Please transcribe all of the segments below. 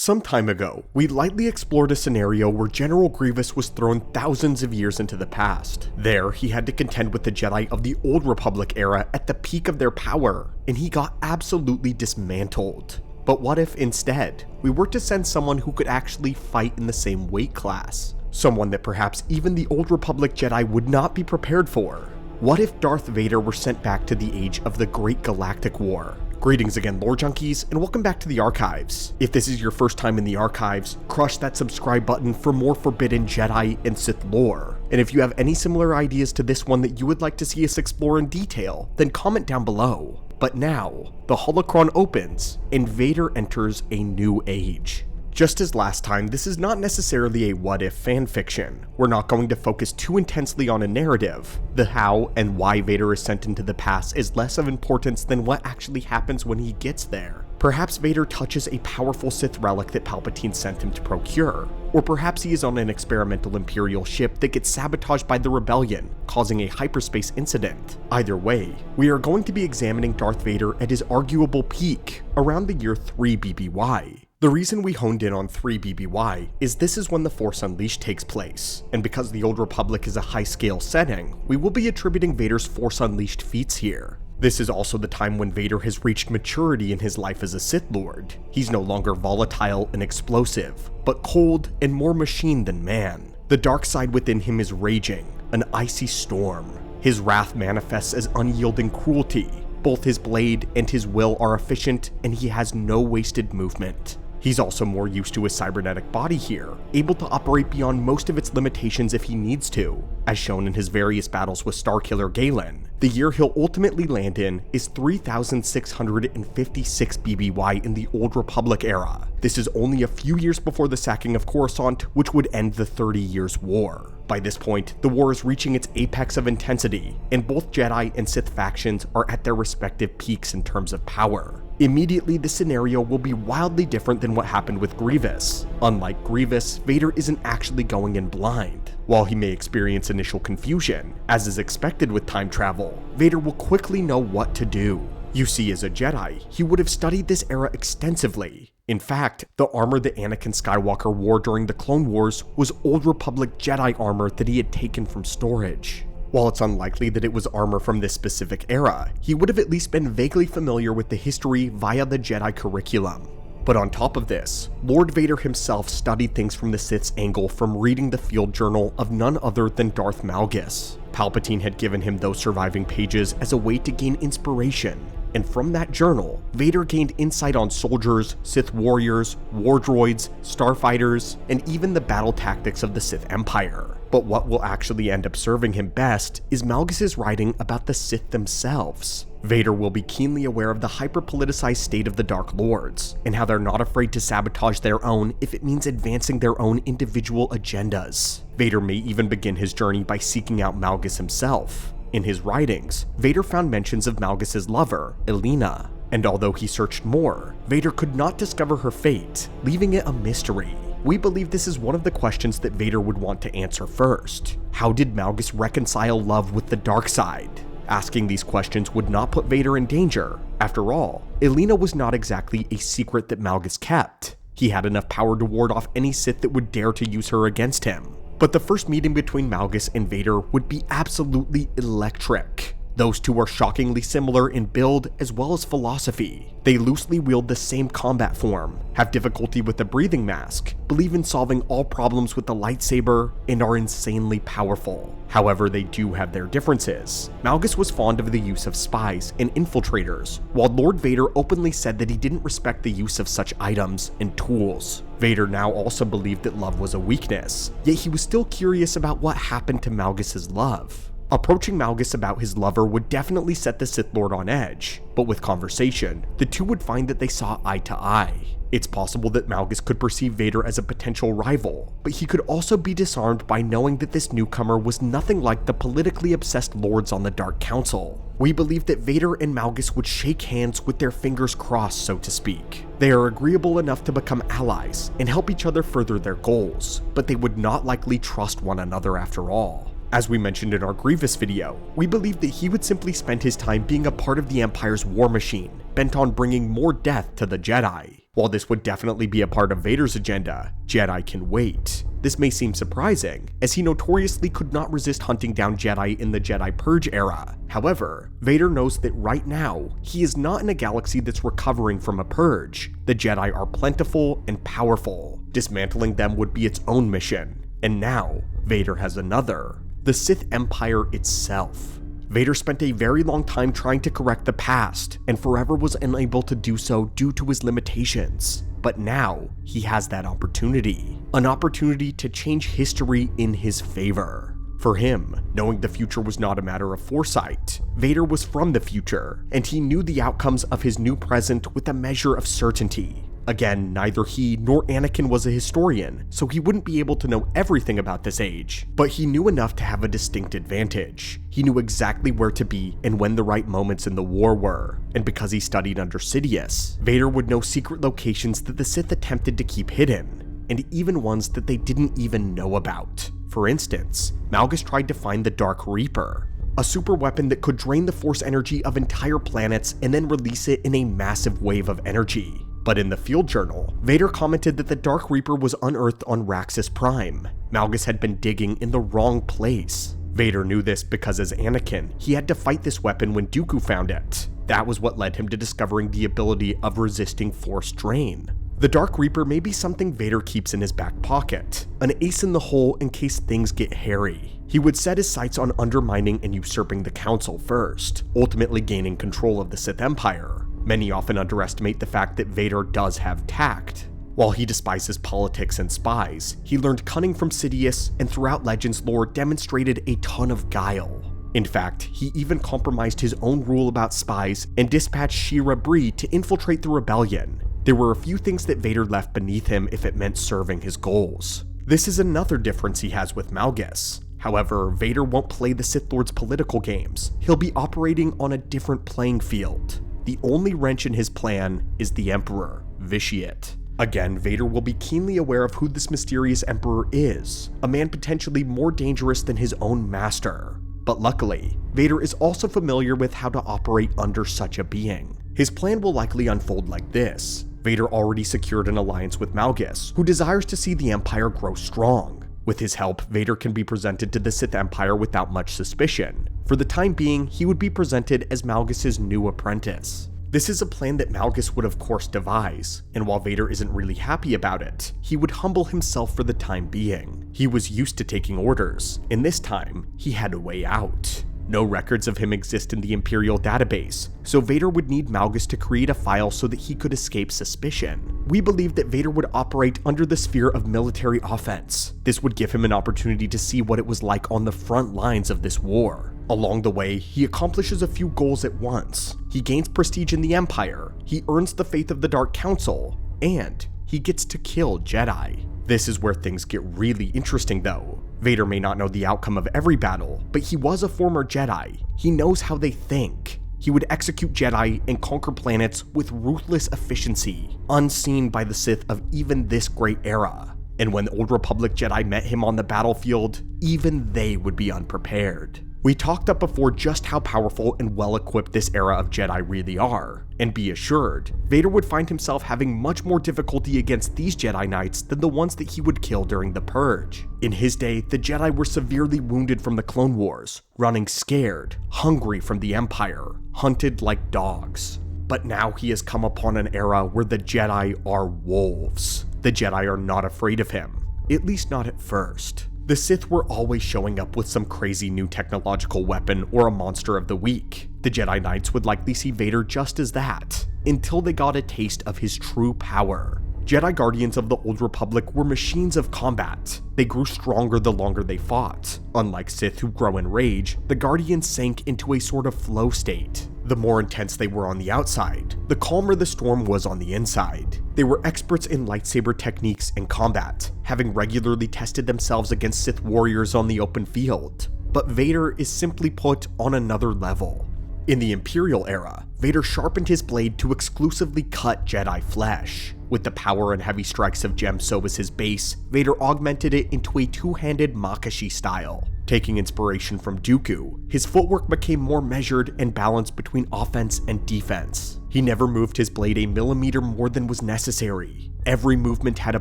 Some time ago, we lightly explored a scenario where General Grievous was thrown thousands of years into the past. There, he had to contend with the Jedi of the Old Republic era at the peak of their power, and he got absolutely dismantled. But what if, instead, we were to send someone who could actually fight in the same weight class? Someone that perhaps even the Old Republic Jedi would not be prepared for? What if Darth Vader were sent back to the age of the Great Galactic War? Greetings again, lore junkies, and welcome back to the archives. If this is your first time in the archives, crush that subscribe button for more forbidden Jedi and Sith lore. And if you have any similar ideas to this one that you would like to see us explore in detail, then comment down below. But now, the holocron opens, and Vader enters a new age. Just as last time, this is not necessarily a what-if fanfiction. We're not going to focus too intensely on a narrative. The how and why Vader is sent into the past is less of importance than what actually happens when he gets there. Perhaps Vader touches a powerful Sith relic that Palpatine sent him to procure, or perhaps he is on an experimental Imperial ship that gets sabotaged by the Rebellion, causing a hyperspace incident. Either way, we are going to be examining Darth Vader at his arguable peak, around the year 3 BBY. The reason we honed in on 3 BBY is this is when the Force Unleashed takes place, and because the Old Republic is a high-scale setting, we will be attributing Vader's Force Unleashed feats here. This is also the time when Vader has reached maturity in his life as a Sith Lord. He's no longer volatile and explosive, but cold and more machine than man. The dark side within him is raging, an icy storm. His wrath manifests as unyielding cruelty. Both his blade and his will are efficient, and he has no wasted movement. He's also more used to his cybernetic body here, able to operate beyond most of its limitations if he needs to, as shown in his various battles with Starkiller Galen. The year he'll ultimately land in is 3656 BBY in the Old Republic era. This is only a few years before the sacking of Coruscant, which would end the 30 Years' War. By this point, the war is reaching its apex of intensity, and both Jedi and Sith factions are at their respective peaks in terms of power. Immediately, the scenario will be wildly different than what happened with Grievous. Unlike Grievous, Vader isn't actually going in blind. While he may experience initial confusion, as is expected with time travel, Vader will quickly know what to do. You see, as a Jedi, he would have studied this era extensively. In fact, the armor that Anakin Skywalker wore during the Clone Wars was Old Republic Jedi armor that he had taken from storage. While it's unlikely that it was armor from this specific era, he would have at least been vaguely familiar with the history via the Jedi curriculum. But on top of this, Lord Vader himself studied things from the Sith's angle from reading the field journal of none other than Darth Malgus. Palpatine had given him those surviving pages as a way to gain inspiration, and from that journal, Vader gained insight on soldiers, Sith warriors, war droids, starfighters, and even the battle tactics of the Sith Empire. But what will actually end up serving him best is Malgus's writing about the Sith themselves. Vader will be keenly aware of the hyper-politicized state of the Dark Lords, and how they're not afraid to sabotage their own if it means advancing their own individual agendas. Vader may even begin his journey by seeking out Malgus himself. In his writings, Vader found mentions of Malgus's lover, Elena, and although he searched more, Vader could not discover her fate, leaving it a mystery. We believe this is one of the questions that Vader would want to answer first. How did Malgus reconcile love with the dark side? Asking these questions would not put Vader in danger. After all, Elena was not exactly a secret that Malgus kept. He had enough power to ward off any Sith that would dare to use her against him. But the first meeting between Malgus and Vader would be absolutely electric. Those two are shockingly similar in build as well as philosophy. They loosely wield the same combat form, have difficulty with the breathing mask, believe in solving all problems with the lightsaber, and are insanely powerful. However, they do have their differences. Malgus was fond of the use of spies and infiltrators, while Lord Vader openly said that he didn't respect the use of such items and tools. Vader now also believed that love was a weakness, yet he was still curious about what happened to Malgus's love. Approaching Malgus about his lover would definitely set the Sith Lord on edge, but with conversation, the two would find that they saw eye to eye. It's possible that Malgus could perceive Vader as a potential rival, but he could also be disarmed by knowing that this newcomer was nothing like the politically obsessed lords on the Dark Council. We believe that Vader and Malgus would shake hands with their fingers crossed, so to speak. They are agreeable enough to become allies and help each other further their goals, but they would not likely trust one another after all. As we mentioned in our Grievous video, we believe that he would simply spend his time being a part of the Empire's war machine, bent on bringing more death to the Jedi. While this would definitely be a part of Vader's agenda, Jedi can wait. This may seem surprising, as he notoriously could not resist hunting down Jedi in the Jedi Purge era. However, Vader knows that right now, he is not in a galaxy that's recovering from a purge. The Jedi are plentiful and powerful. Dismantling them would be its own mission. And now, Vader has another: the Sith Empire itself. Vader spent a very long time trying to correct the past, and forever was unable to do so due to his limitations. But now, he has that opportunity. An opportunity to change history in his favor. For him, knowing the future was not a matter of foresight, Vader was from the future, and he knew the outcomes of his new present with a measure of certainty. Again, neither he nor Anakin was a historian, so he wouldn't be able to know everything about this age, but he knew enough to have a distinct advantage. He knew exactly where to be and when the right moments in the war were, and because he studied under Sidious, Vader would know secret locations that the Sith attempted to keep hidden, and even ones that they didn't even know about. For instance, Malgus tried to find the Dark Reaper, a super weapon that could drain the force energy of entire planets and then release it in a massive wave of energy. But in the field journal, Vader commented that the Dark Reaper was unearthed on Raxus Prime. Malgus had been digging in the wrong place. Vader knew this because as Anakin, he had to fight this weapon when Dooku found it. That was what led him to discovering the ability of resisting force drain. The Dark Reaper may be something Vader keeps in his back pocket, an ace in the hole in case things get hairy. He would set his sights on undermining and usurping the Council first, ultimately gaining control of the Sith Empire. Many often underestimate the fact that Vader does have tact. While he despises politics and spies, he learned cunning from Sidious and throughout Legends lore demonstrated a ton of guile. In fact, he even compromised his own rule about spies and dispatched Shira Bree to infiltrate the rebellion. There were a few things that Vader left beneath him if it meant serving his goals. This is another difference he has with Malgus. However, Vader won't play the Sith Lord's political games. He'll be operating on a different playing field. The only wrench in his plan is the Emperor, Vitiate. Again, Vader will be keenly aware of who this mysterious Emperor is, a man potentially more dangerous than his own master. But luckily, Vader is also familiar with how to operate under such a being. His plan will likely unfold like this. Vader already secured an alliance with Malgus, who desires to see the Empire grow strong. With his help, Vader can be presented to the Sith Empire without much suspicion. For the time being, he would be presented as Malgus's new apprentice. This is a plan that Malgus would of course devise, and while Vader isn't really happy about it, he would humble himself for the time being. He was used to taking orders, and this time, he had a way out. No records of him exist in the Imperial database, so Vader would need Malgus to create a file so that he could escape suspicion. We believe that Vader would operate under the sphere of military offense. This would give him an opportunity to see what it was like on the front lines of this war. Along the way, he accomplishes a few goals at once. He gains prestige in the Empire, he earns the faith of the Dark Council, and he gets to kill Jedi. This is where things get really interesting though. Vader may not know the outcome of every battle, but he was a former Jedi. He knows how they think. He would execute Jedi and conquer planets with ruthless efficiency, unseen by the Sith of even this great era. And when the Old Republic Jedi met him on the battlefield, even they would be unprepared. We talked up before just how powerful and well-equipped this era of Jedi really are, and be assured, Vader would find himself having much more difficulty against these Jedi Knights than the ones that he would kill during the Purge. In his day, the Jedi were severely wounded from the Clone Wars, running scared, hungry from the Empire, hunted like dogs. But now he has come upon an era where the Jedi are wolves. The Jedi are not afraid of him, at least not at first. The Sith were always showing up with some crazy new technological weapon or a monster of the week. The Jedi Knights would likely see Vader just as that, until they got a taste of his true power. Jedi Guardians of the Old Republic were machines of combat. They grew stronger the longer they fought. Unlike Sith who grow in rage, the Guardians sank into a sort of flow state. The more intense they were on the outside, the calmer the storm was on the inside. They were experts in lightsaber techniques and combat, having regularly tested themselves against Sith warriors on the open field. But Vader is simply put on another level. In the Imperial era, Vader sharpened his blade to exclusively cut Jedi flesh. With the power and heavy strikes of Gemso as his base, Vader augmented it into a two-handed Makashi style. Taking inspiration from Dooku, his footwork became more measured and balanced between offense and defense. He never moved his blade a millimeter more than was necessary. Every movement had a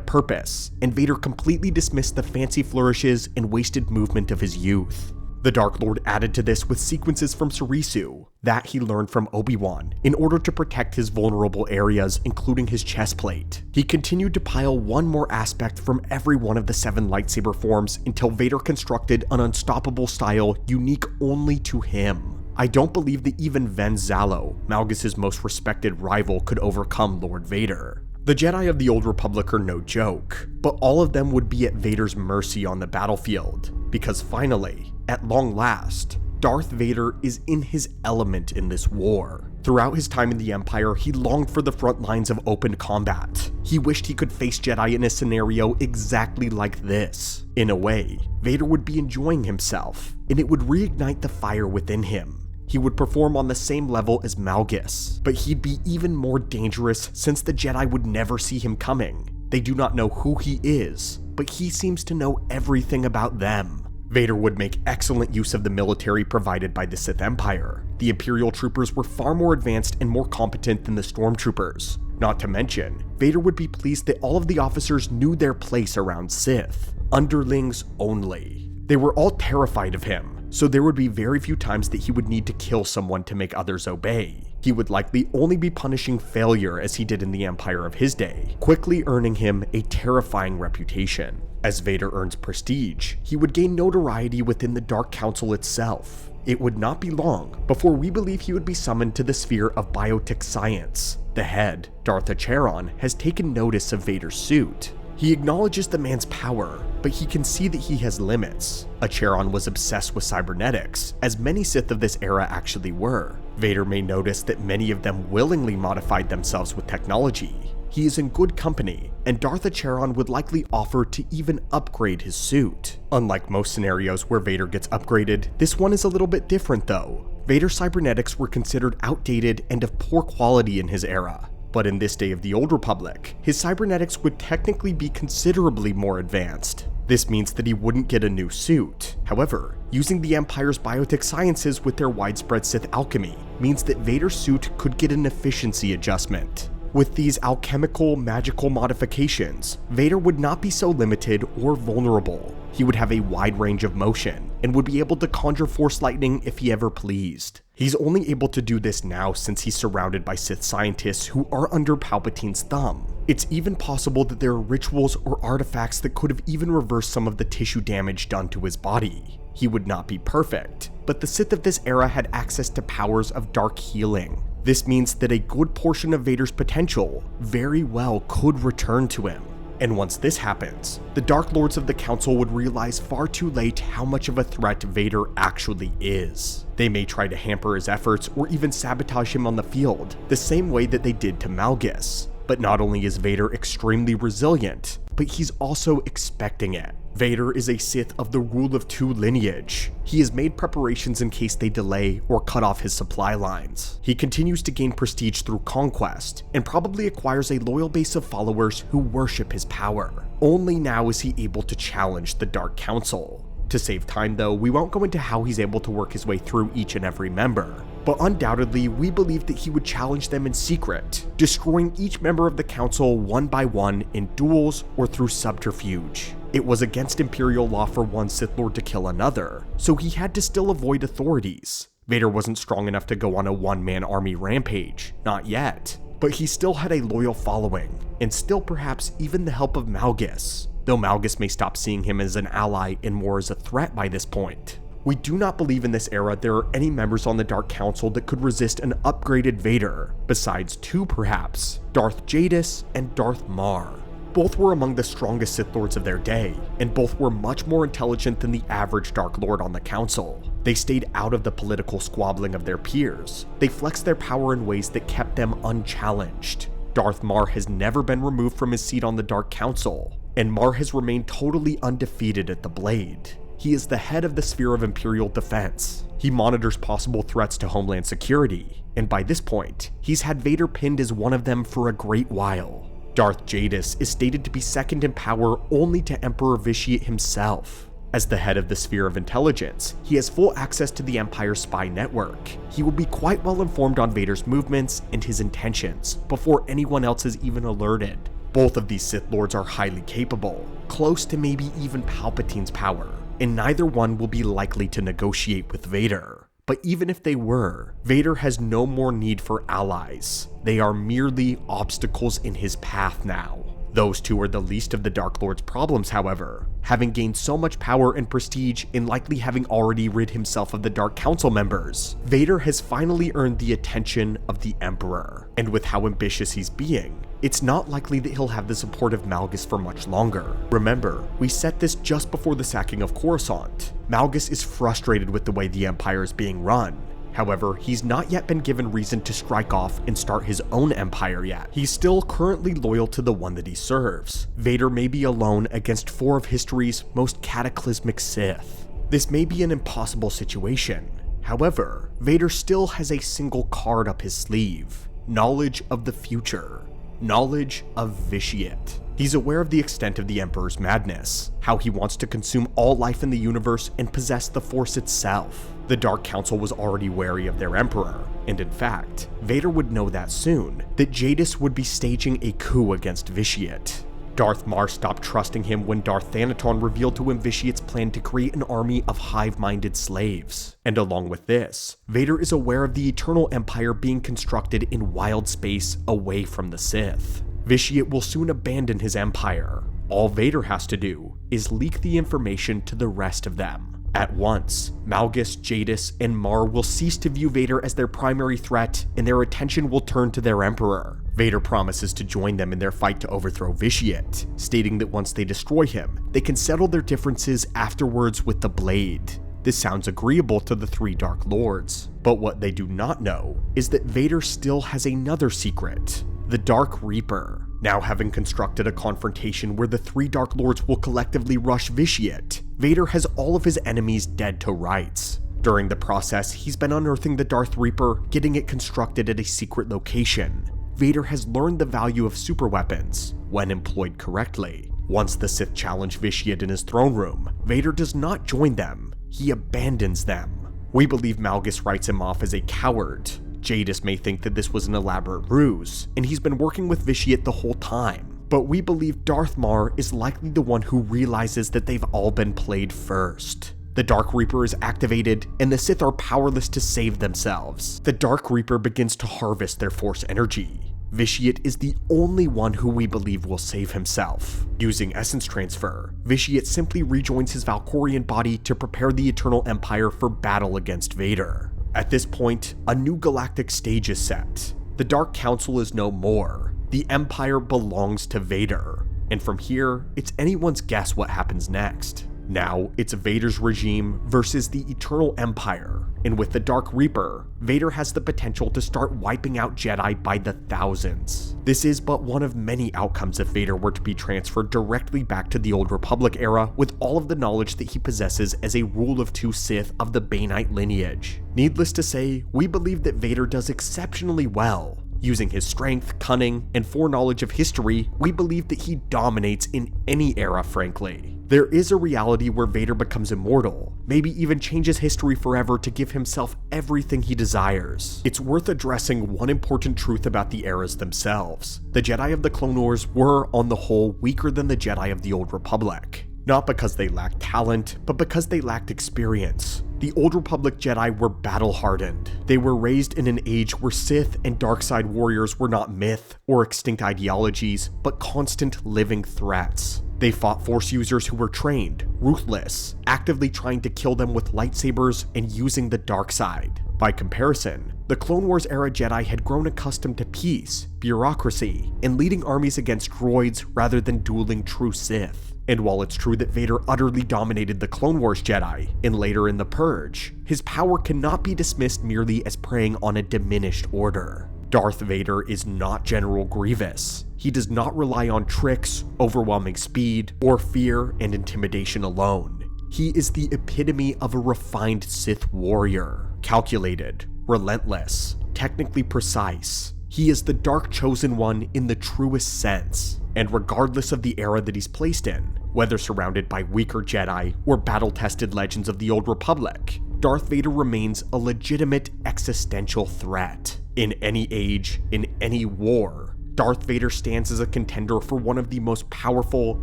purpose, and Vader completely dismissed the fancy flourishes and wasted movement of his youth. The Dark Lord added to this with sequences from Surisu that he learned from Obi-Wan in order to protect his vulnerable areas, including his chest plate. He continued to pile one more aspect from every one of the 7 lightsaber forms until Vader constructed an unstoppable style unique only to him. I don't believe that even Ven Zalo, Malgus' most respected rival, could overcome Lord Vader. The Jedi of the Old Republic are no joke, but all of them would be at Vader's mercy on the battlefield, because finally, at long last, Darth Vader is in his element in this war. Throughout his time in the Empire, he longed for the front lines of open combat. He wished he could face Jedi in a scenario exactly like this. In a way, Vader would be enjoying himself, and it would reignite the fire within him. He would perform on the same level as Malgus, but he'd be even more dangerous since the Jedi would never see him coming. They do not know who he is, but he seems to know everything about them. Vader would make excellent use of the military provided by the Sith Empire. The Imperial troopers were far more advanced and more competent than the stormtroopers. Not to mention, Vader would be pleased that all of the officers knew their place around Sith. Underlings only. They were all terrified of him, so there would be very few times that he would need to kill someone to make others obey. He would likely only be punishing failure as he did in the Empire of his day, quickly earning him a terrifying reputation. As Vader earns prestige, he would gain notoriety within the Dark Council itself. It would not be long before we believe he would be summoned to the sphere of biotech science. The head, Darth Acheron, has taken notice of Vader's suit. He acknowledges the man's power, but he can see that he has limits. Acheron was obsessed with cybernetics, as many Sith of this era actually were. Vader may notice that many of them willingly modified themselves with technology. He is in good company, and Darth Acheron would likely offer to even upgrade his suit. Unlike most scenarios where Vader gets upgraded, this one is a little bit different though. Vader's cybernetics were considered outdated and of poor quality in his era. But in this day of the Old Republic, his cybernetics would technically be considerably more advanced. This means that he wouldn't get a new suit. However, using the Empire's biotech sciences with their widespread Sith alchemy means that Vader's suit could get an efficiency adjustment. With these alchemical magical modifications, Vader would not be so limited or vulnerable. He would have a wide range of motion and would be able to conjure force lightning if he ever pleased. He's only able to do this now since he's surrounded by Sith scientists who are under Palpatine's thumb. It's even possible that there are rituals or artifacts that could have even reversed some of the tissue damage done to his body. He would not be perfect, but the Sith of this era had access to powers of dark healing. This means that a good portion of Vader's potential very well could return to him. And once this happens, the Dark Lords of the Council would realize far too late how much of a threat Vader actually is. They may try to hamper his efforts or even sabotage him on the field, the same way that they did to Malgus. But not only is Vader extremely resilient, but he's also expecting it. Vader is a Sith of the Rule of Two lineage. He has made preparations in case they delay or cut off his supply lines. He continues to gain prestige through conquest, and probably acquires a loyal base of followers who worship his power. Only now is he able to challenge the Dark Council. To save time though, we won't go into how he's able to work his way through each and every member, but undoubtedly we believe that he would challenge them in secret, destroying each member of the council one by one in duels or through subterfuge. It was against Imperial law for one Sith Lord to kill another, so he had to still avoid authorities. Vader wasn't strong enough to go on a one-man army rampage, not yet, but he still had a loyal following, and still perhaps even the help of Malgus, though Malgus may stop seeing him as an ally and more as a threat by this point. We do not believe in this era there are any members on the Dark Council that could resist an upgraded Vader, besides two perhaps, Darth Jadis and Darth Mar. Both were among the strongest Sith Lords of their day, and both were much more intelligent than the average Dark Lord on the Council. They stayed out of the political squabbling of their peers. They flexed their power in ways that kept them unchallenged. Darth Mar has never been removed from his seat on the Dark Council, and Mar has remained totally undefeated at the blade. He is the head of the sphere of Imperial defense. He monitors possible threats to Homeland security, and by this point, he's had Vader pinned as one of them for a great while. Darth Jadis is stated to be second in power only to Emperor Vitiate himself. As the head of the Sphere of Intelligence, he has full access to the Empire's spy network. He will be quite well informed on Vader's movements and his intentions before anyone else is even alerted. Both of these Sith Lords are highly capable, close to maybe even Palpatine's power, and neither one will be likely to negotiate with Vader. But even if they were, Vader has no more need for allies. They are merely obstacles in his path now. Those two are the least of the Dark Lord's problems, however, having gained so much power and prestige and likely having already rid himself of the Dark Council members. Vader has finally earned the attention of the Emperor, and with how ambitious he's being, it's not likely that he'll have the support of Malgus for much longer. Remember, we set this just before the sacking of Coruscant. Malgus is frustrated with the way the Empire is being run. However, he's not yet been given reason to strike off and start his own empire yet. He's still currently loyal to the one that he serves. Vader may be alone against 4 of history's most cataclysmic Sith. This may be an impossible situation. However, Vader still has a single card up his sleeve: knowledge of the future. Knowledge of Vitiate. He's aware of the extent of the Emperor's madness, how he wants to consume all life in the universe and possess the Force itself. The Dark Council was already wary of their Emperor, and in fact, Vader would know that soon, that Jadis would be staging a coup against Vitiate. Darth Mar stopped trusting him when Darth Thanaton revealed to him Vitiate's plan to create an army of hive-minded slaves. And along with this, Vader is aware of the Eternal Empire being constructed in wild space away from the Sith. Vitiate will soon abandon his empire. All Vader has to do is leak the information to the rest of them. At once, Malgus, Jadis, and Mar will cease to view Vader as their primary threat, and their attention will turn to their Emperor. Vader promises to join them in their fight to overthrow Vitiate, stating that once they destroy him, they can settle their differences afterwards with the blade. This sounds agreeable to the 3 Dark Lords, but what they do not know is that Vader still has another secret: the Dark Reaper. Now having constructed a confrontation where the 3 Dark Lords will collectively rush Vitiate, Vader has all of his enemies dead to rights. During the process, he's been unearthing the Darth Reaper, getting it constructed at a secret location. Vader has learned the value of superweapons when employed correctly. Once the Sith challenge Vitiate in his throne room, Vader does not join them, he abandons them. We believe Malgus writes him off as a coward. Jadis may think that this was an elaborate ruse, and he's been working with Vitiate the whole time. But we believe Darth Mar is likely the one who realizes that they've all been played first. The Dark Reaper is activated, and the Sith are powerless to save themselves. The Dark Reaper begins to harvest their Force energy. Vitiate is the only one who we believe will save himself. Using essence transfer, Vitiate simply rejoins his Valkorian body to prepare the Eternal Empire for battle against Vader. At this point, a new galactic stage is set. The Dark Council is no more. The Empire belongs to Vader. And from here, it's anyone's guess what happens next. Now, it's Vader's regime versus the Eternal Empire. And with the Dark Reaper, Vader has the potential to start wiping out Jedi by the thousands. This is but one of many outcomes if Vader were to be transferred directly back to the Old Republic era with all of the knowledge that he possesses as a rule of 2 Sith of the Bainite lineage. Needless to say, we believe that Vader does exceptionally well. Using his strength, cunning, and foreknowledge of history, we believe that he dominates in any era, frankly. There is a reality where Vader becomes immortal, maybe even changes history forever to give himself everything he desires. It's worth addressing one important truth about the eras themselves. The Jedi of the Clone Wars were, on the whole, weaker than the Jedi of the Old Republic. Not because they lacked talent, but because they lacked experience. The Old Republic Jedi were battle-hardened. They were raised in an age where Sith and Darkside warriors were not myth or extinct ideologies, but constant living threats. They fought Force users who were trained, ruthless, actively trying to kill them with lightsabers and using the dark side. By comparison, the Clone Wars era Jedi had grown accustomed to peace, bureaucracy, and leading armies against droids rather than dueling true Sith. And while it's true that Vader utterly dominated the Clone Wars Jedi, and later in the Purge, his power cannot be dismissed merely as preying on a diminished order. Darth Vader is not General Grievous. He does not rely on tricks, overwhelming speed, or fear and intimidation alone. He is the epitome of a refined Sith warrior. Calculated, relentless, technically precise, He is the Dark Chosen One in the truest sense, and regardless of the era that he's placed in, whether surrounded by weaker Jedi or battle-tested legends of the Old Republic, Darth Vader remains a legitimate existential threat. In any age, in any war, Darth Vader stands as a contender for one of the most powerful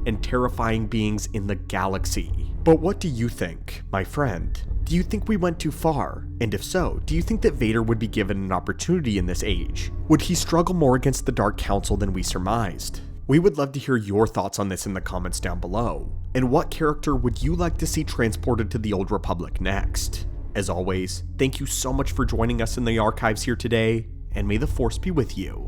and terrifying beings in the galaxy. But what do you think, my friend? Do you think we went too far? And if so, do you think that Vader would be given an opportunity in this age? Would he struggle more against the Dark Council than we surmised? We would love to hear your thoughts on this in the comments down below. And what character would you like to see transported to the Old Republic next? As always, thank you so much for joining us in the archives here today, and may the Force be with you.